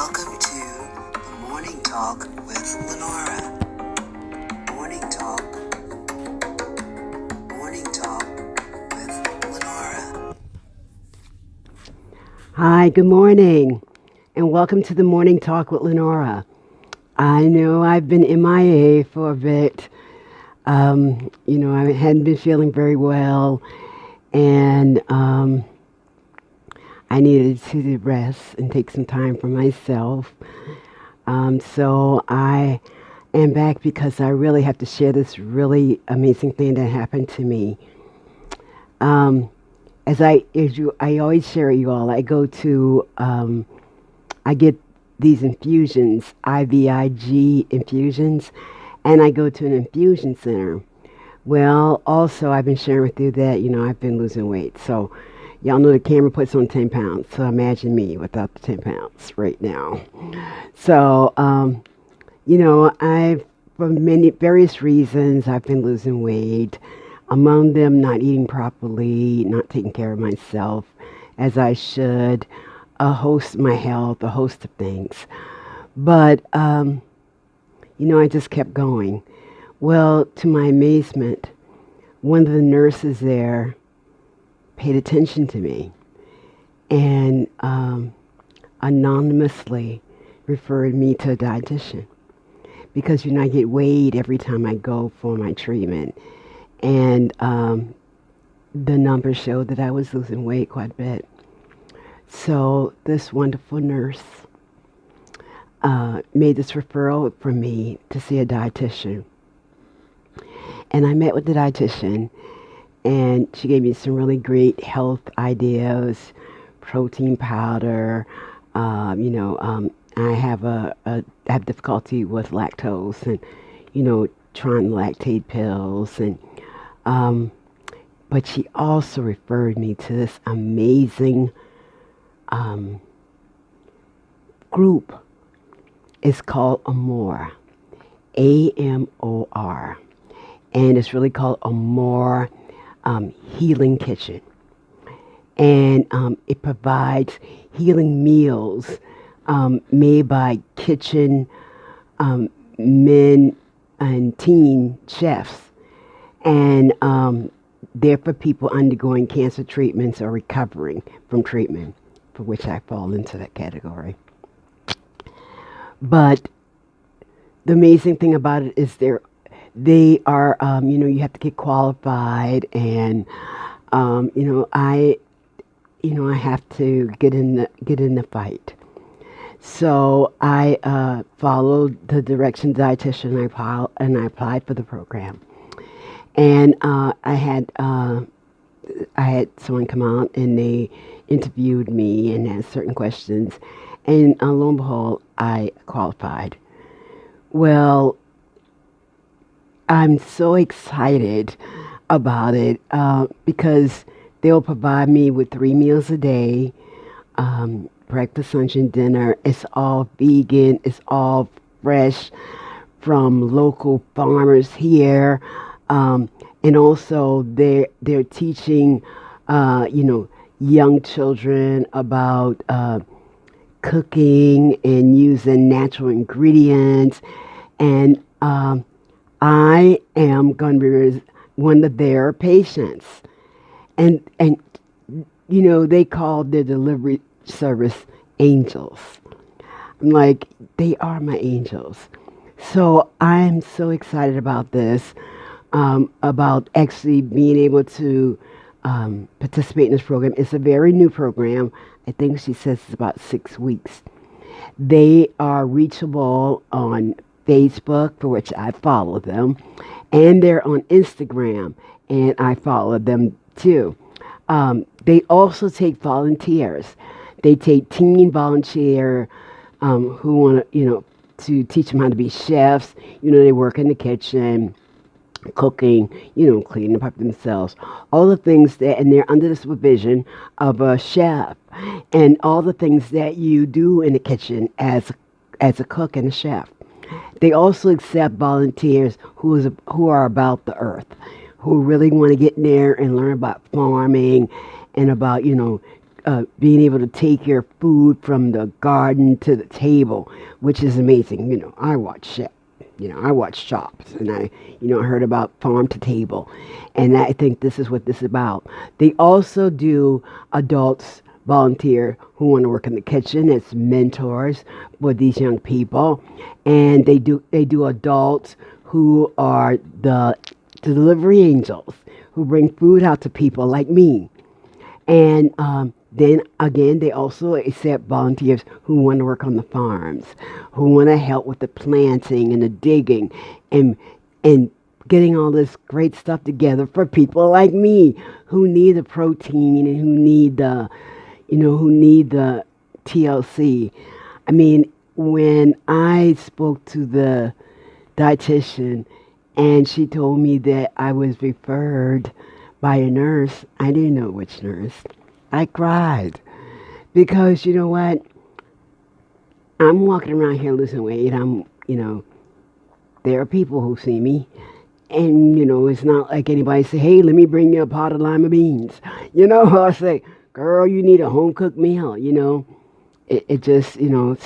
Welcome to the Morning Talk with LENORA. Morning Talk. Morning Talk with LENORA. Hi, good morning, and welcome to the Morning Talk with LENORA. I know I've been MIA for a bit. I hadn't been feeling very well, and I needed to rest and take some time for myself. So I am back because I really have to share this really amazing thing that happened to me. I always share with you all, I get these infusions, IVIG infusions, and I go to an infusion center. Well, also, I've been sharing with you that, I've been losing weight. So, y'all know the camera puts on 10 pounds. So, imagine me without the 10 pounds right now. So, for many various reasons, I've been losing weight. Among them, not eating properly, not taking care of myself as I should, a host of things. But, I just kept going. Well, to my amazement, one of the nurses there paid attention to me and anonymously referred me to a dietitian because, I get weighed every time I go for my treatment. And the numbers showed that I was losing weight quite a bit. So this wonderful nurse made this referral for me to see a dietitian. And I met with the dietitian, and she gave me some really great health ideas, protein powder. I have difficulty with lactose, and trying lactate pills, and but she also referred me to this amazing group. It's called Amor, AMOR, and it's really called Amor Healing Kitchen, and it provides healing meals made by kitchen men and teen chefs, and they're for people undergoing cancer treatments or recovering from treatment, for which I fall into that category. But the amazing thing about it is they are, you have to get qualified, and I have to get in the fight. So I followed the direction dietitian, and I applied for the program. And I had someone come out, and they interviewed me and asked certain questions, and lo and behold, I qualified. Well, I'm so excited about it because they'll provide me with 3 meals a day, breakfast, lunch, and dinner. It's all vegan. It's all fresh from local farmers here. And also they're teaching, young children about cooking and using natural ingredients. And I am going to be one of their patients. And they call their delivery service angels. I'm like, they are my angels. So I'm so excited about this. About actually being able to participate in this program. It's a very new program. I think she says it's about 6 weeks. They are reachable on Facebook, for which I follow them, and they're on Instagram, and I follow them too. They also take volunteers. They take teen volunteer who want to teach them how to be chefs. They work in the kitchen, cooking, cleaning up themselves, all the things and they're under the supervision of a chef, and all the things that you do in the kitchen as a cook and a chef. They also accept volunteers who are about the earth, who really want to get in there and learn about farming and about, being able to take your food from the garden to the table, which is amazing. I watch Chef. I watch Chops, and I heard about farm to table, and I think this is what this is about. They also do adults volunteer who want to work in the kitchen as mentors for these young people, and they do adults who are the delivery angels who bring food out to people like me. And then again, they also accept volunteers who want to work on the farms, who want to help with the planting and the digging and getting all this great stuff together for people like me who need the protein and who need the TLC. I mean, when I spoke to the dietitian and she told me that I was referred by a nurse, I didn't know which nurse. I cried because you know what? I'm walking around here losing weight. There are people who see me, and it's not like anybody say, "Hey, let me bring you a pot of lima beans." Or say, "Girl, you need a home cooked meal." It just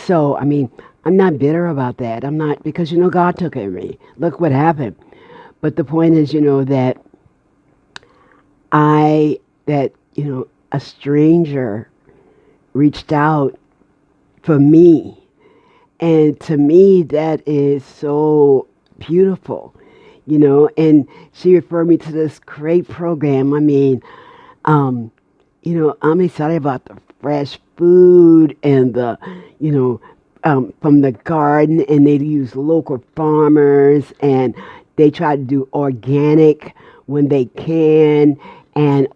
So I mean, I'm not bitter about that. I'm not, because God took care of me. Look what happened. But the point is, that a stranger reached out for me. And to me, that is so beautiful, and she referred me to this great program. I mean, I'm excited about the fresh food and from the garden, and they use local farmers, and they try to do organic when they can. And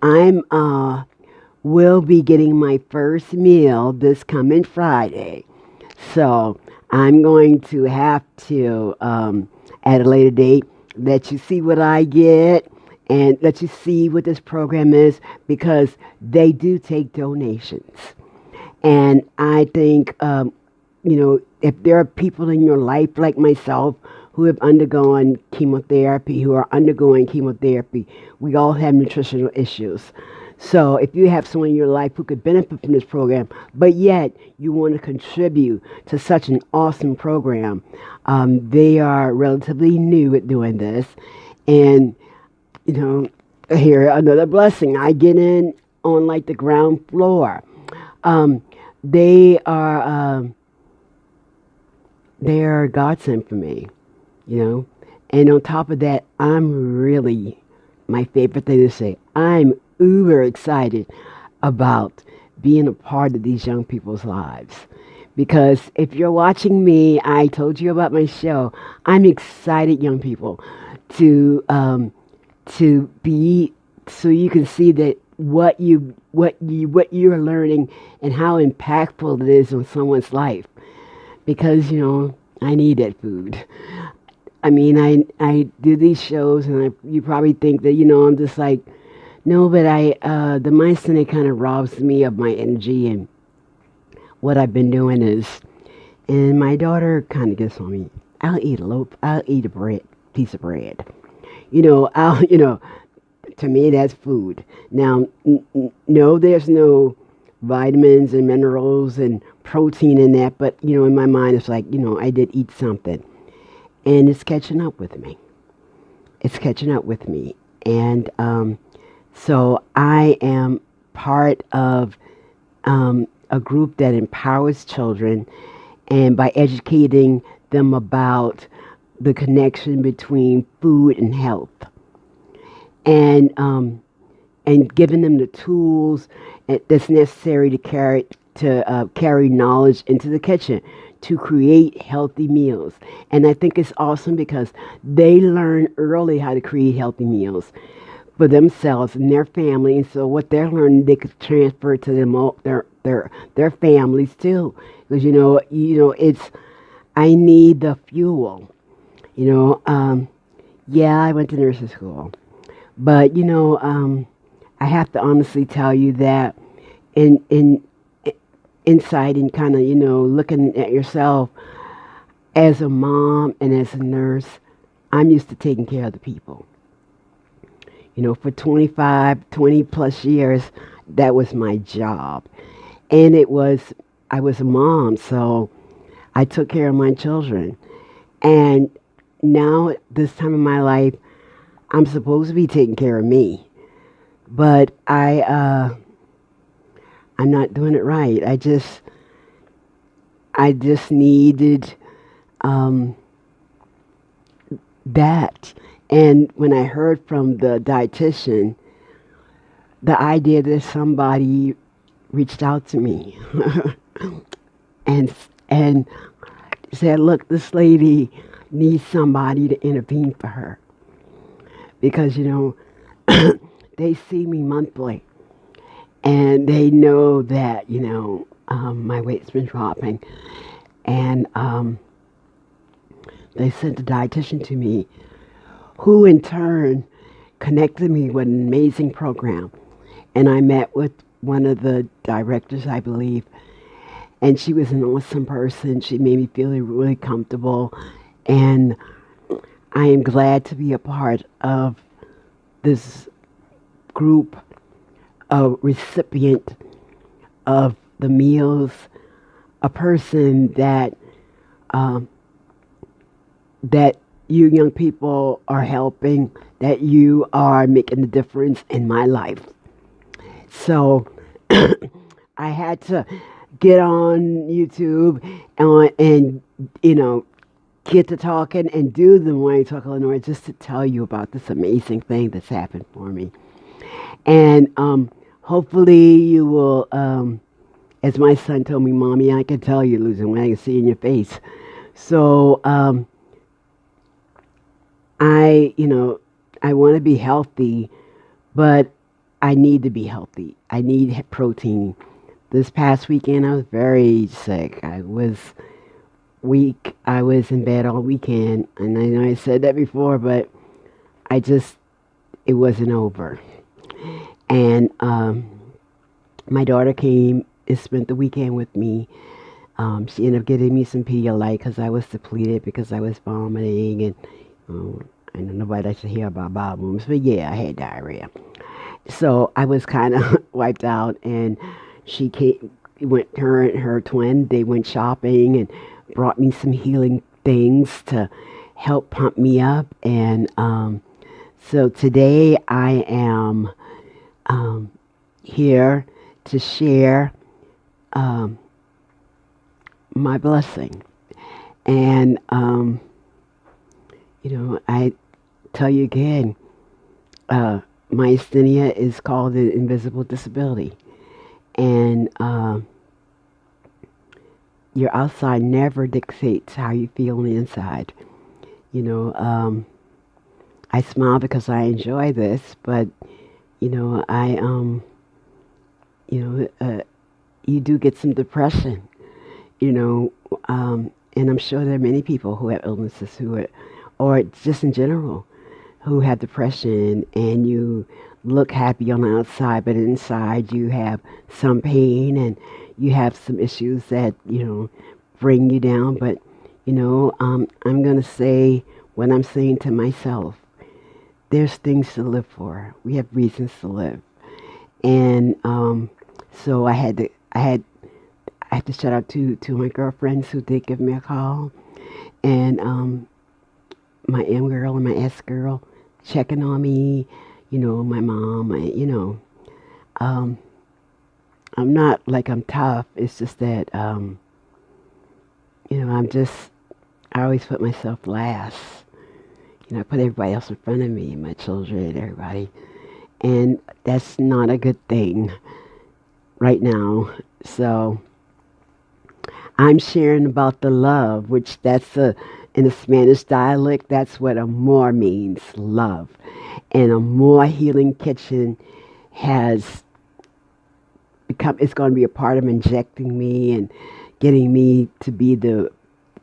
will be getting my first meal this coming Friday. So I'm going to have to, at a later date, let you see what I get and let you see what this program is, because they do take donations. And I think, if there are people in your life like myself who have undergone chemotherapy, who are undergoing chemotherapy, we all have nutritional issues. So if you have someone in your life who could benefit from this program, but yet you want to contribute to such an awesome program, they are relatively new at doing this. And, here, another blessing. I get in on like the ground floor. They are a godsend for me, And on top of that, I'm really, my favorite thing to say, I'm uber excited about being a part of these young people's lives. Because if you're watching me, I told you about my show. I'm excited, young people, to be, so you can see that what you're learning and how impactful it is on someone's life. Because I need that food. I mean, I do these shows, and you probably think that I'm just like, no, but the myasthenia kind of robs me of my energy, and what I've been doing is, and my daughter kind of gets on me. I'll eat a piece of bread. To me that's food. Now, no, there's no vitamins and minerals and protein in that, but in my mind it's like, I did eat something, and it's catching up with me. And so I am part of a group that empowers children, and by educating them about the connection between food and health, and giving them the tools that's necessary to carry knowledge into the kitchen to create healthy meals. And I think it's awesome because they learn early how to create healthy meals for themselves and their family, and so what they're learning they could transfer to their families too. Because it's, I need the fuel. Yeah, I went to nursing school, but I have to honestly tell you that inside and kind of looking at yourself as a mom and as a nurse, I'm used to taking care of the people. For 20 plus years, That was my job. And I was a mom, so I took care of my children. And now, at this time in my life, I'm supposed to be taking care of me. But I'm not doing it right. I just needed um, that. And when I heard from the dietitian, the idea that somebody reached out to me and and said, "Look, this lady needs somebody to intervene for her because they see me monthly and they know that my weight's been dropping, and they sent a dietitian to me, who in turn connected me with an amazing program. And I met with one of the directors, I believe, and she was an awesome person. She made me feel really comfortable, and I am glad to be a part of this group, a recipient of the meals, a person that that you young people are helping, that you are making a difference in my life. So I had to get on YouTube and get to talking and do the Morning Talk Lenora just to tell you about this amazing thing that's happened for me. And hopefully you will, as my son told me, Mommy, I can tell you're losing weight. I can see in your face. So I want to be healthy, but I need to be healthy. I need protein. This past weekend, I was very sick. I was weak. I was in bed all weekend. And I know I said that before, but it wasn't over. And my daughter came and spent the weekend with me. She ended up getting me some Pedialyte because I was depleted because I was vomiting. And I know nobody likes to hear about bowel movements, but yeah, I had diarrhea. So I was kind of wiped out, and she came, her and her twin, they went shopping and brought me some healing things to help pump me up. And so today I am here to share my blessing. And, I tell you again, myasthenia is called an invisible disability. And your outside never dictates how you feel on the inside. I smile because I enjoy this, but, you do get some depression, and I'm sure there are many people who have illnesses or just in general, who have depression, and you look happy on the outside, but inside you have some pain and you have some issues that, bring you down. But, I'm going to say what I'm saying to myself. There's things to live for. We have reasons to live. And so I had to shout out to my girlfriends who did give me a call, and my M girl and my S girl checking on me, my mom, I'm not like I'm tough. It's just that, I always put myself last. I put everybody else in front of me, my children and everybody. And that's not a good thing right now. So I'm sharing about the love, which in the Spanish dialect, that's what amor means, love. And Amor Healing Kitchen it's going to be a part of injecting me and getting me to be the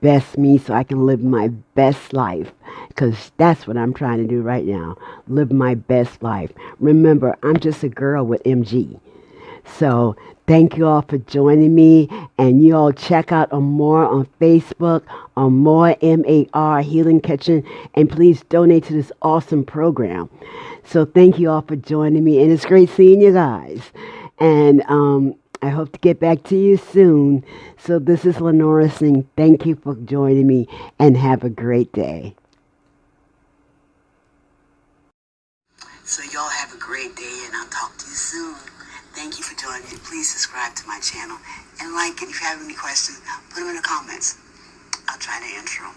best me so I can live my best life. Because that's what I'm trying to do right now, live my best life. Remember, I'm just a girl with MG. So thank you all for joining me, and you all check out Amor on Facebook, Amor, M-A-R, Healing Kitchen, and please donate to this awesome program. So thank you all for joining me, and it's great seeing you guys. And I hope to get back to you soon. So this is Lenora saying thank you for joining me and have a great day. So y'all have a great day, and I'll talk to you soon. Thank you for joining me. Please subscribe to my channel and like it. If you have any questions, put them in the comments. I'll try to answer them.